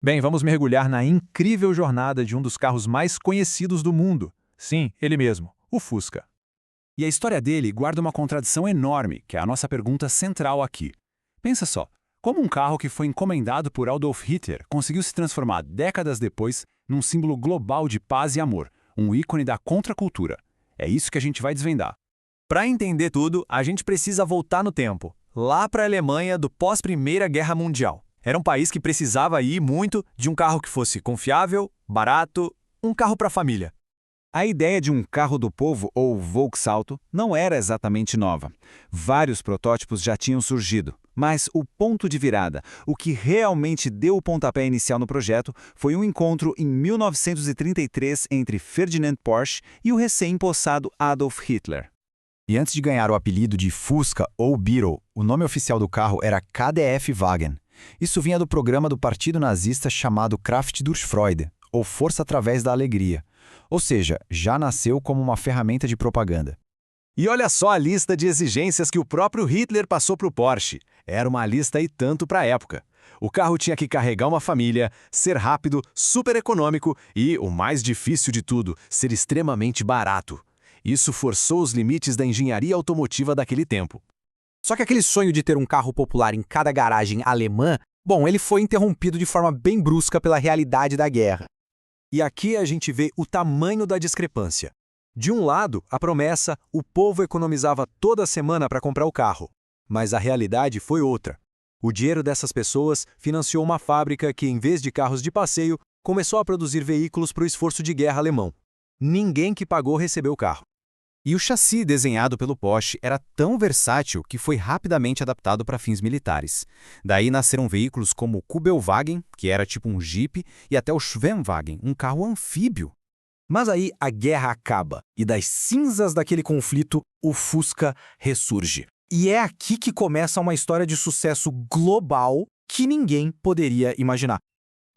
Bem, vamos mergulhar na incrível jornada de um dos carros mais conhecidos do mundo. Sim, ele mesmo, o Fusca. E a história dele guarda uma contradição enorme, que é a nossa pergunta central aqui. Pensa só, como um carro que foi encomendado por Adolf Hitler conseguiu se transformar décadas depois num símbolo global de paz e amor, um ícone da contracultura? É isso que a gente vai desvendar. Para entender tudo, a gente precisa voltar no tempo, lá para a Alemanha do pós-Primeira Guerra Mundial. Era um país que precisava ir muito de um carro que fosse confiável, barato, um carro para a família. A ideia de um carro do povo, ou Volksauto, não era exatamente nova. Vários protótipos já tinham surgido, mas o ponto de virada, o que realmente deu o pontapé inicial no projeto, foi um encontro em 1933 entre Ferdinand Porsche e o recém-empossado Adolf Hitler. E antes de ganhar o apelido de Fusca ou Beetle, o nome oficial do carro era KdF-Wagen. Isso vinha do programa do partido nazista chamado Kraft durch Freude, ou Força através da Alegria. Ou seja, já nasceu como uma ferramenta de propaganda. E olha só a lista de exigências que o próprio Hitler passou para o Porsche. Era uma lista e tanto para a época. O carro tinha que carregar uma família, ser rápido, super econômico e, o mais difícil de tudo, ser extremamente barato. Isso forçou os limites da engenharia automotiva daquele tempo. Só que aquele sonho de ter um carro popular em cada garagem alemã, bom, ele foi interrompido de forma bem brusca pela realidade da guerra. E aqui a gente vê o tamanho da discrepância. De um lado, a promessa, o povo economizava toda semana para comprar o carro. Mas a realidade foi outra. O dinheiro dessas pessoas financiou uma fábrica que, em vez de carros de passeio, começou a produzir veículos para o esforço de guerra alemão. Ninguém que pagou recebeu o carro. E o chassi desenhado pelo Porsche era tão versátil que foi rapidamente adaptado para fins militares. Daí nasceram veículos como o Kubelwagen, que era tipo um Jeep, e até o Schwemmwagen, um carro anfíbio. Mas aí a guerra acaba, e das cinzas daquele conflito, o Fusca ressurge. E é aqui que começa uma história de sucesso global que ninguém poderia imaginar.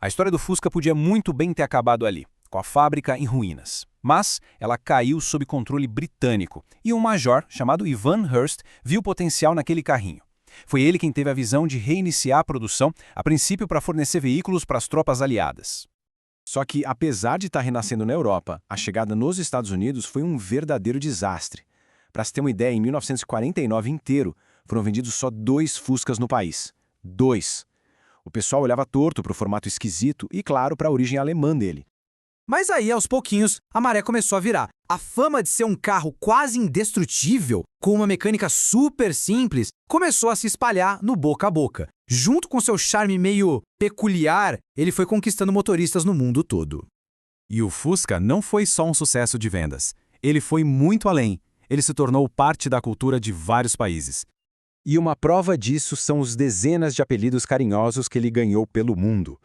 A história do Fusca podia muito bem ter acabado ali, com a fábrica em ruínas. Mas ela caiu sob controle britânico, e um major, chamado Ivan Hurst, viu potencial naquele carrinho. Foi ele quem teve a visão de reiniciar a produção, a princípio para fornecer veículos para as tropas aliadas. Só que, apesar de estar renascendo na Europa, a chegada nos Estados Unidos foi um verdadeiro desastre. Para se ter uma ideia, em 1949 inteiro, foram vendidos só 2 Fuscas no país. 2. O pessoal olhava torto para o formato esquisito e, claro, para a origem alemã dele. Mas aí, aos pouquinhos, a maré começou a virar. A fama de ser um carro quase indestrutível, com uma mecânica super simples, começou a se espalhar no boca a boca. Junto com seu charme meio peculiar, ele foi conquistando motoristas no mundo todo. E o Fusca não foi só um sucesso de vendas. Ele foi muito além. Ele se tornou parte da cultura de vários países. E uma prova disso são os dezenas de apelidos carinhosos que ele ganhou pelo mundo.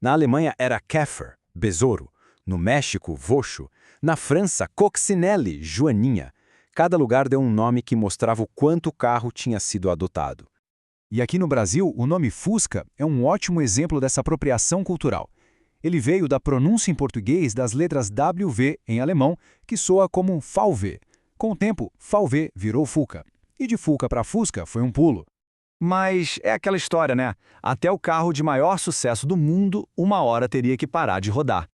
Na Alemanha era Käfer, besouro. No México, Vocho. Na França, Coccinelle, Joaninha. Cada lugar deu um nome que mostrava o quanto o carro tinha sido adotado. E aqui no Brasil, o nome Fusca é um ótimo exemplo dessa apropriação cultural. Ele veio da pronúncia em português das letras WV em alemão, que soa como VW. Com o tempo, VW virou Fuca. E de Fuca para Fusca foi um pulo. Mas é aquela história, né? Até o carro de maior sucesso do mundo, uma hora teria que parar de rodar.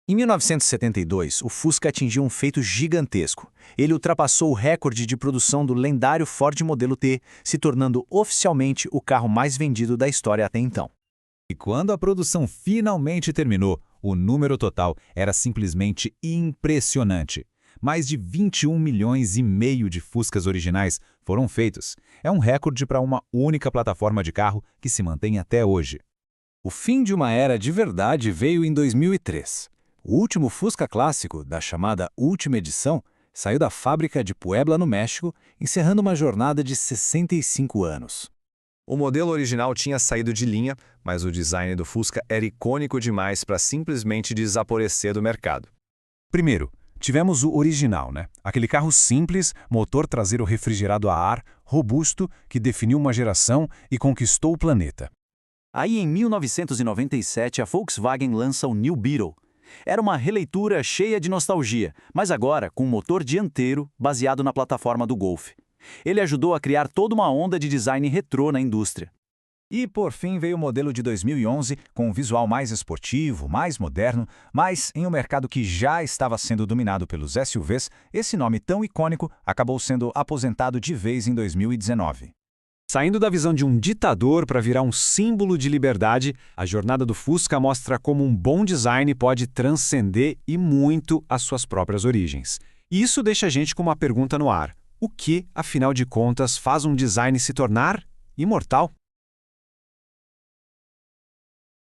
Em 1972, o Fusca atingiu um feito gigantesco. Ele ultrapassou o recorde de produção do lendário Ford Modelo T, se tornando oficialmente o carro mais vendido da história até então. E quando a produção finalmente terminou, o número total era simplesmente impressionante. Mais de 21 milhões e meio de Fuscas originais foram feitos. É um recorde para uma única plataforma de carro que se mantém até hoje. O fim de uma era de verdade veio em 2003. O último Fusca clássico, da chamada última edição, saiu da fábrica de Puebla, no México, encerrando uma jornada de 65 anos. O modelo original tinha saído de linha, mas o design do Fusca era icônico demais para simplesmente desaparecer do mercado. Primeiro, tivemos o original, né? Aquele carro simples, motor traseiro refrigerado a ar, robusto, que definiu uma geração e conquistou o planeta. Aí, em 1997, a Volkswagen lança o New Beetle. Era uma releitura cheia de nostalgia, mas agora com um motor dianteiro baseado na plataforma do Golf. Ele ajudou a criar toda uma onda de design retrô na indústria. E, por fim, veio o modelo de 2011, com um visual mais esportivo, mais moderno, mas em um mercado que já estava sendo dominado pelos SUVs, esse nome tão icônico acabou sendo aposentado de vez em 2019. Saindo da visão de um ditador para virar um símbolo de liberdade, a jornada do Fusca mostra como um bom design pode transcender e muito as suas próprias origens. E isso deixa a gente com uma pergunta no ar. O que, afinal de contas, faz um design se tornar imortal?